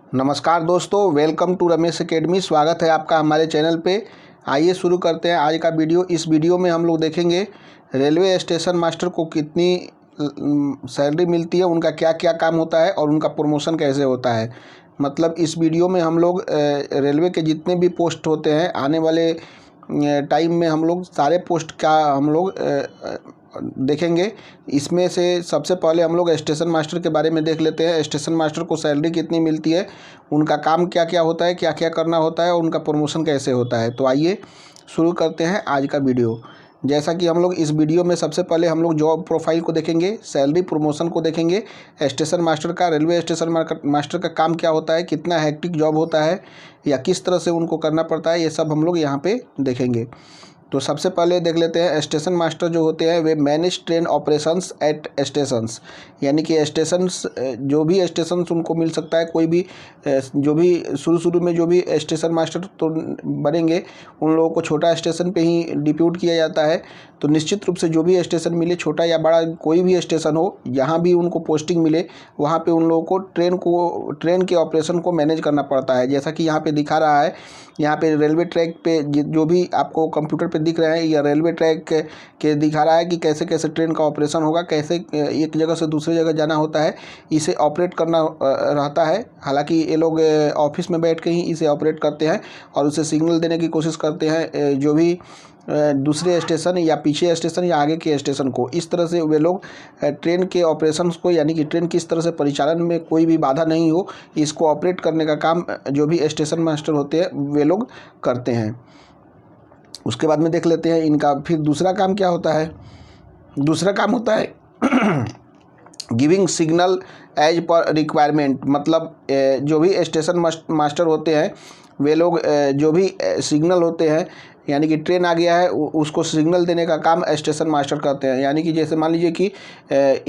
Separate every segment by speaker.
Speaker 1: नमस्कार दोस्तों, welcome to Ramesh academy. स्वागत है आपका हमारे चैनल पे। आइए शुरू करते हैं आज का वीडियो। इस वीडियो में हम लोग देखेंगे रेलवे स्टेशन मास्टर को कितनी सैलरी मिलती है, उनका क्या क्या काम होता है और उनका प्रमोशन कैसे होता है। मतलब इस वीडियो में हम लोग रेलवे के जितने भी पोस्ट होते हैं आने वाले टाइम में हम लोग सारे पोस्ट का हम लोग देखेंगे। इसमें से सबसे पहले हम लोग स्टेशन मास्टर के बारे में देख लेते हैं। स्टेशन मास्टर को सैलरी कितनी मिलती है, उनका काम क्या क्या होता है, क्या क्या करना होता है और उनका प्रमोशन कैसे होता है। तो आइए शुरू करते हैं आज का वीडियो। जैसा कि हम लोग इस वीडियो में सबसे पहले हम लोग जॉब प्रोफाइल को देखेंगे, सैलरी प्रमोशन को देखेंगे, स्टेशन मास्टर का, रेलवे स्टेशन मास्टर का काम क्या होता है, कितना हेक्टिक जॉब होता है या किस तरह से उनको करना पड़ता है, ये सब हम लोग यहाँ पे देखेंगे। तो सबसे पहले देख लेते हैं स्टेशन मास्टर जो होते हैं वे manage train operations at stations, यानी कि स्टेशंस जो भी स्टेशंस उनको मिल सकता है, कोई भी जो भी शुरू में जो भी स्टेशन मास्टर तो बनेंगे उन लोगों को छोटा स्टेशन पे ही डिप्यूट किया जाता है। तो निश्चित रूप से जो भी स्टेशन मिले, छोटा या बड़ा कोई भी स्टेशन हो, जहाँ भी उनको पोस्टिंग मिले वहाँ पे उन लोगों को ट्रेन के ऑपरेशन को मैनेज करना पड़ता है। जैसा कि यहाँ पे दिखा रहा है, यहाँ पे रेलवे ट्रैक पे जो भी आपको कंप्यूटर पे दिख रहे हैं या रेलवे ट्रैक के दिखा रहा है कि कैसे कैसे ट्रेन का ऑपरेशन होगा, कैसे एक जगह से दूसरी जगह जाना होता है, इसे ऑपरेट करना रहता है। हालांकि ये लोग ऑफिस में बैठ के ही इसे ऑपरेट करते हैं और उसे सिग्नल देने की कोशिश करते हैं जो भी दूसरे स्टेशन या पीछे स्टेशन या आगे के स्टेशन को। इस तरह से वे लोग ट्रेन के ऑपरेशंस को, यानी कि ट्रेन किस तरह से परिचालन में कोई भी बाधा नहीं हो, इसको ऑपरेट करने का काम जो भी स्टेशन मास्टर होते हैं वे लोग करते हैं। उसके बाद में देख लेते हैं इनका फिर दूसरा काम क्या होता है। दूसरा काम होता है giving signal as per requirement. मतलब जो भी स्टेशन मास्टर होते हैं वे लोग जो भी सिग्नल होते हैं, यानी कि ट्रेन आ गया है उसको सिग्नल देने का काम स्टेशन मास्टर करते हैं। यानी कि जैसे मान लीजिए कि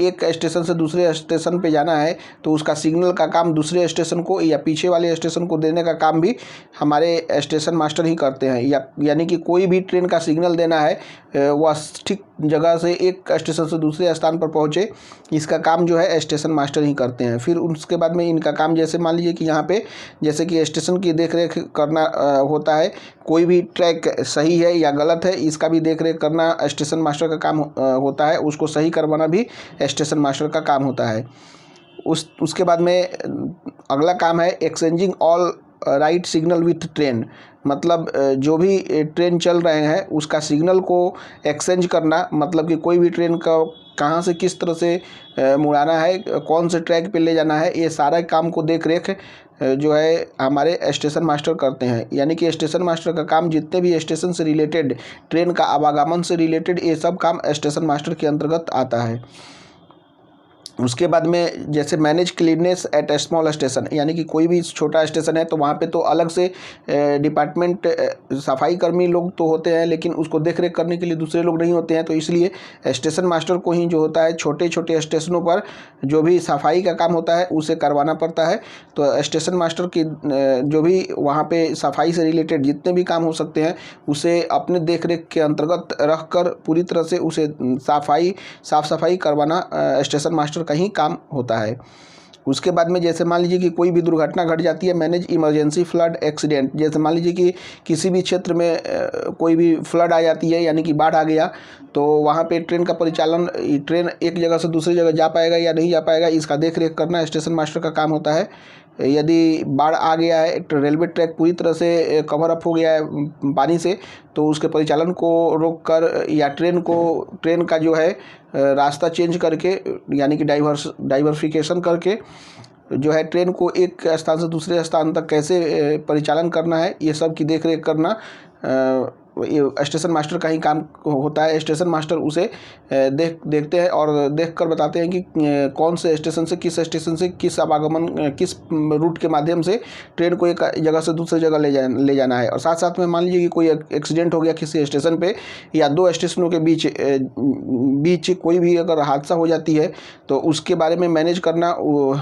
Speaker 1: एक स्टेशन से दूसरे स्टेशन पे जाना है तो उसका सिग्नल का काम दूसरे स्टेशन को या पीछे वाले स्टेशन को देने का काम भी हमारे स्टेशन मास्टर ही करते हैं। यानी कि कोई भी ट्रेन का सिग्नल देना है वह ठीक जगह से एक स्टेशन से दूसरे स्थान पर पहुँचे, इसका काम जो है स्टेशन मास्टर ही करते हैं। फिर उसके बाद में इनका काम, जैसे मान लीजिए कि यहाँ पे जैसे कि स्टेशन की देख रेख करना होता है, कोई भी ट्रैक सही है या गलत है इसका भी देख रेख करना स्टेशन मास्टर का काम होता है। उसको सही करवाना भी स्टेशन मास्टर का काम होता है। उसके बाद में अगला काम है exchanging all write signal with train. मतलब जो भी ट्रेन चल रहे हैं उसका सिग्नल को एक्सचेंज करना, मतलब कि कोई भी ट्रेन का कहाँ से किस तरह से मुड़ाना है, कौन से ट्रैक पे ले जाना है, ये सारा काम को देख रेख जो है हमारे स्टेशन मास्टर करते हैं। यानी कि स्टेशन मास्टर का काम जितने भी स्टेशन से रिलेटेड, ट्रेन का आवागमन से रिलेटेड, ये सब काम स्टेशन मास्टर के अंतर्गत आता है। उसके बाद में जैसे manage cleanness at small station, यानी कि कोई भी छोटा स्टेशन है तो वहाँ पे तो अलग से डिपार्टमेंट सफाई कर्मी लोग तो होते हैं, लेकिन उसको देख रेख करने के लिए दूसरे लोग नहीं होते हैं। तो इसलिए स्टेशन मास्टर को ही जो होता है छोटे छोटे स्टेशनों पर जो भी सफाई का काम होता है उसे करवाना पड़ता है। तो स्टेशन मास्टर की जो भी वहाँ पे सफाई से रिलेटेड जितने भी काम हो सकते हैं उसे अपने देख रेख के अंतर्गत रख कर पूरी तरह से उसे साफ सफाई करवाना स्टेशन मास्टर का ही काम होता है। उसके बाद में जैसे मान लीजिए कि कोई भी दुर्घटना घट जाती है, मैनेज इमरजेंसी फ्लड एक्सीडेंट। जैसे मान लीजिए कि किसी भी क्षेत्र में कोई भी फ्लड आ जाती है, यानी कि बाढ़ आ गया, तो वहाँ पे ट्रेन का परिचालन, ट्रेन एक जगह से दूसरी जगह जा पाएगा या नहीं जा पाएगा, इसका देख रेख करना स्टेशन मास्टर का काम होता है। यदि बाढ़ आ गया है, रेलवे ट्रैक पूरी तरह से कवर अप हो गया है पानी से, तो उसके परिचालन को रोक कर या ट्रेन का जो है रास्ता चेंज करके, यानी कि डाइवर्सिफिकेशन करके जो है ट्रेन को एक स्थान से दूसरे स्थान तक कैसे परिचालन करना है, ये सब की देख रेख करना ये स्टेशन मास्टर का ही काम होता है। स्टेशन मास्टर उसे देखते हैं और देख कर बताते हैं कि कौन से स्टेशन से किस आवागमन किस रूट के माध्यम से ट्रेन को एक जगह से दूसरी जगह ले जाना है। और साथ साथ में मान लीजिए कि कोई एक्सीडेंट हो गया किसी स्टेशन पे या दो स्टेशनों के बीच कोई भी अगर हादसा हो जाती है तो उसके बारे में मैनेज करना,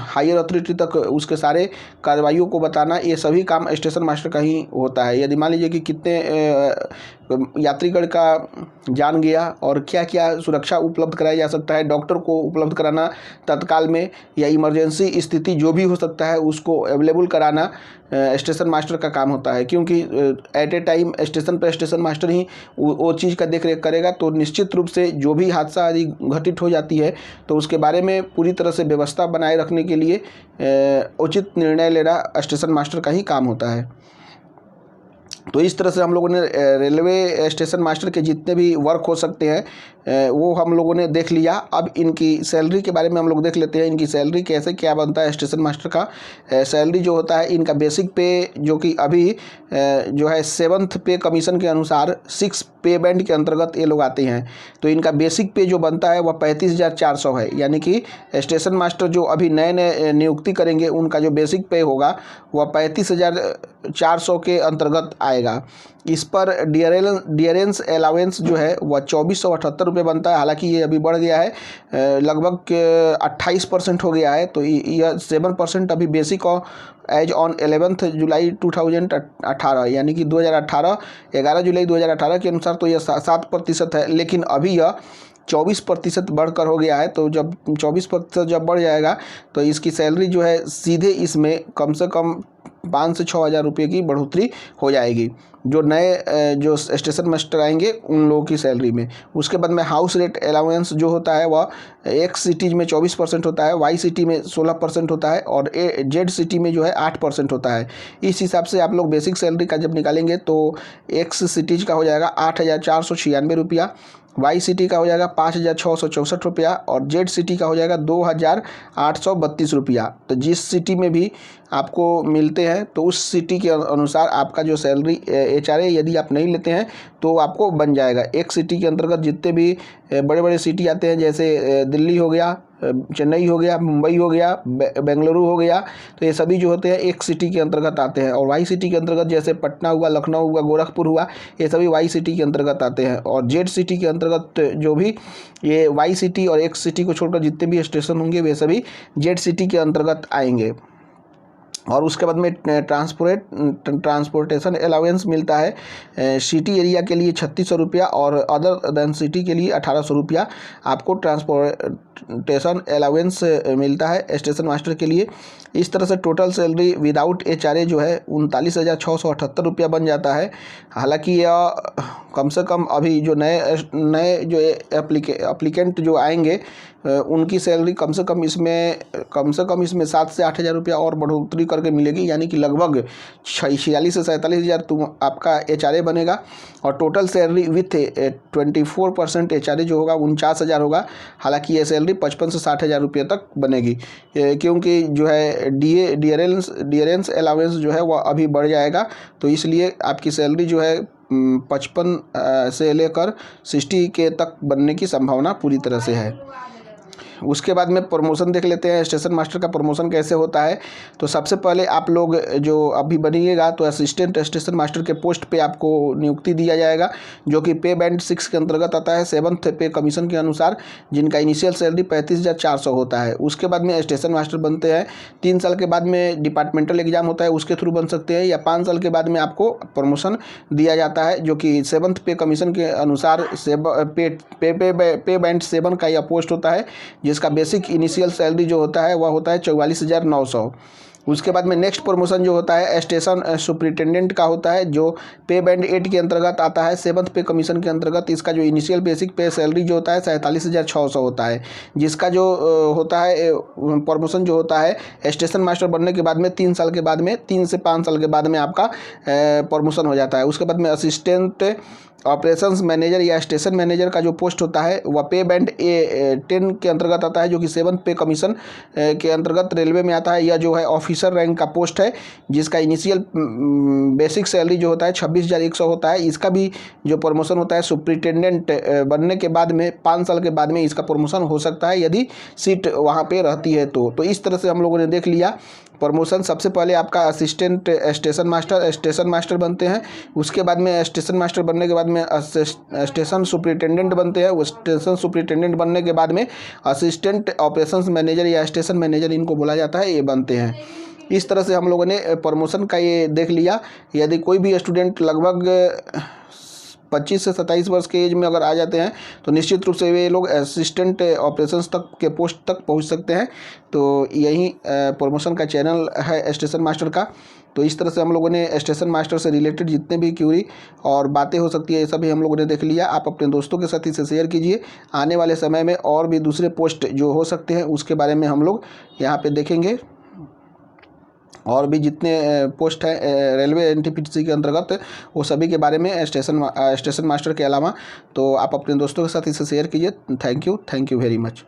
Speaker 1: हायर अथॉरिटी तक उसके सारे कार्रवाइयों को बताना, ये सभी काम स्टेशन मास्टर का ही होता है। यदि मान लीजिए कि कितने यात्रीगण का जान गया और क्या क्या सुरक्षा उपलब्ध कराया जा सकता है, डॉक्टर को उपलब्ध कराना तत्काल में, या इमरजेंसी स्थिति जो भी हो सकता है उसको अवेलेबल कराना स्टेशन मास्टर का काम होता है। क्योंकि एट ए टाइम स्टेशन पर स्टेशन मास्टर ही वो चीज़ का देख रेख करेगा, तो निश्चित रूप से जो भी हादसा आदि घटित हो जाती है तो उसके बारे में पूरी तरह से व्यवस्था बनाए रखने के लिए उचित निर्णय लेना स्टेशन मास्टर का ही काम होता है। तो इस तरह से हम लोगों ने रेलवे स्टेशन मास्टर के जितने भी वर्क हो सकते हैं वो हम लोगों ने देख लिया। अब इनकी सैलरी के बारे में हम लोग देख लेते हैं, इनकी सैलरी कैसे क्या बनता है स्टेशन मास्टर का। सैलरी जो होता है इनका बेसिक पे, जो कि अभी जो है 7th पे कमीशन के अनुसार 6 पे बैंड के अंतर्गत ये लोग आते हैं। तो इनका बेसिक पे जो बनता है वह 35,400 है। यानी कि स्टेशन मास्टर जो अभी नए नए नियुक्ति करेंगे उनका जो बेसिक पे होगा वह 35,400 के अंतर्गत आएगा। इस पर डियरेंस अलाउंस जो है वह 2,478 रुपये बनता है। हालांकि ये अभी बढ़ गया है, लगभग 28% हो गया है। तो यह 7% अभी बेसिक और एज ऑन 11 जुलाई 2018 यानी कि 2018 11 जुलाई 2018 के अनुसार तो यह 7% है। लेकिन अभी यह 24% बढ़कर हो गया है। तो जब 24% जब बढ़ जाएगा तो इसकी सैलरी जो है सीधे इसमें कम से कम 5 से 6 हज़ार रुपये की बढ़ोतरी हो जाएगी, जो नए जो स्टेशन मास्टर आएंगे उन लोगों की सैलरी में। उसके बाद में हाउस रेट अलाउंस जो होता है वह एक्स सिटीज में 24% होता है, वाई सिटी में 16% होता है और जेड सिटी में जो है 8% होता है। इस हिसाब से आप लोग बेसिक सैलरी का जब निकालेंगे तो एक्स सिटीज का हो जाएगा 8,496 रुपया, वाई सिटी का हो जाएगा 5,664 रुपया और जेड सिटी का हो जाएगा 2,832 रुपया। तो जिस सिटी में भी आपको मिलते हैं तो उस सिटी के अनुसार आपका जो सैलरी HRA यदि आप नहीं लेते हैं तो आपको बन जाएगा। एक सिटी के अंतर्गत जितने भी बड़े बड़े सिटी आते हैं, जैसे दिल्ली हो गया, चेन्नई हो गया, मुंबई हो गया, बेंगलुरु हो गया, तो ये सभी जो होते हैं एक सिटी के अंतर्गत आते हैं। और वाई सिटी के अंतर्गत जैसे पटना हुआ, लखनऊ हुआ, गोरखपुर हुआ, ये सभी वाई सिटी के अंतर्गत आते हैं। और जेड सिटी के अंतर्गत जो भी ये वाई सिटी और एक सिटी को छोड़कर जितने भी स्टेशन होंगे वे सभी जेड सिटी के अंतर्गत आएंगे। और उसके बाद में ट्रांसपोर्टेशन अलाउंस मिलता है सिटी एरिया के लिए 3,600 रुपया और अदर देन सिटी के लिए 1,800 रुपया आपको ट्रांसपोर्टेशन अलाउंस मिलता है स्टेशन मास्टर के लिए। इस तरह से टोटल सैलरी विदाउट HRA जो है 39,678 रुपया बन जाता है। हालांकि यह कम से कम अभी जो नए जो एप्लीकेंट जो आएंगे उनकी सैलरी कम से कम इसमें 7 से 8 हज़ार रुपया और बढ़ोतरी करके मिलेगी। यानी कि लगभग 46 से 47 हज़ार आपका HRA बनेगा और टोटल सैलरी विथ 24% HRA जो होगा 49,000 होगा। हालांकि ये सैलरी 55 से 60 हज़ार रुपये तक बनेगी, क्योंकि जो है डियरेंस अलाउंस जो है वह अभी बढ़ जाएगा। तो इसलिए आपकी सैलरी जो है 55 से लेकर 60 के तक बनने की संभावना पूरी तरह से है। उसके बाद में प्रमोशन देख लेते हैं, स्टेशन मास्टर का प्रमोशन कैसे होता है। तो सबसे पहले आप लोग जो अभी बनिएगा तो असिस्टेंट स्टेशन मास्टर के पोस्ट पे आपको नियुक्ति दिया जाएगा, जो कि पे बैंड 6 के अंतर्गत आता है 7th पे कमीशन के अनुसार, जिनका इनिशियल सैलरी 35,400 होता है। उसके बाद में स्टेशन मास्टर बनते हैं। 3 साल के बाद में डिपार्टमेंटल एग्जाम होता है, उसके थ्रू बन सकते हैं, या 5 साल के बाद में आपको प्रमोशन दिया जाता है, जो कि 7th पे कमीशन के अनुसार पे बैंड 7 का यह पोस्ट होता है, जिसका बेसिक इनिशियल सैलरी जो होता है वह होता है 44,900। उसके बाद में नेक्स्ट प्रमोशन जो होता है स्टेशन सुपरिटेंडेंट का होता है, जो पे बैंड 8 के अंतर्गत आता है 7th पे कमीशन के अंतर्गत। इसका जो इनिशियल बेसिक पे सैलरी जो होता है 47,600 होता है, जिसका जो होता है प्रमोशन जो होता है स्टेशन मास्टर बनने के बाद में 3 साल के बाद में 3 से 5 साल के बाद में आपका प्रमोशन हो जाता है। उसके बाद में असिस्टेंट ऑपरेशंस मैनेजर या स्टेशन मैनेजर का जो पोस्ट होता है वह पे बैंड 10 के अंतर्गत आता है, जो कि 7th पे कमीशन के अंतर्गत रेलवे में आता है। यह जो है ऑफिसर रैंक का पोस्ट है, जिसका इनिशियल बेसिक सैलरी जो होता है 26,100 होता है। इसका भी जो प्रमोशन होता है सुपरिटेंडेंट बनने के बाद में 5 साल के बाद में इसका प्रमोशन हो सकता है, यदि सीट वहाँ पे रहती है तो इस तरह से हम लोगों ने देख लिया प्रमोशन। सबसे पहले आपका असिस्टेंट स्टेशन मास्टर बनते हैं। उसके बाद में स्टेशन मास्टर बनने के बाद में स्टेशन सुपरिटेंडेंट बनते हैं। वो स्टेशन सुपरिटेंडेंट बनने के बाद में असिस्टेंट ऑपरेशंस मैनेजर या स्टेशन मैनेजर इनको बोला जाता है, ये बनते हैं। इस तरह से हम लोगों ने प्रमोशन का ये देख लिया। यदि कोई भी स्टूडेंट लगभग 25 से 27 वर्ष के एज में अगर आ जाते हैं तो निश्चित रूप से वे लोग असिस्टेंट ऑपरेशंस तक के पोस्ट तक पहुंच सकते हैं। तो यही प्रमोशन का चैनल है स्टेशन मास्टर का। तो इस तरह से हम लोगों ने स्टेशन मास्टर से रिलेटेड जितने भी क्यूरी और बातें हो सकती है ये सभी हम लोगों ने देख लिया। आप अपने दोस्तों के साथ इसे शेयर कीजिए। आने वाले समय में और भी दूसरे पोस्ट जो हो सकते हैं उसके बारे में हम लोग यहाँ पे देखेंगे। और भी जितने पोस्ट हैं रेलवे एनटीपीसी के अंतर्गत वो सभी के बारे में स्टेशन मास्टर के अलावा, तो आप अपने दोस्तों के साथ इसे शेयर कीजिए। Thank you very much.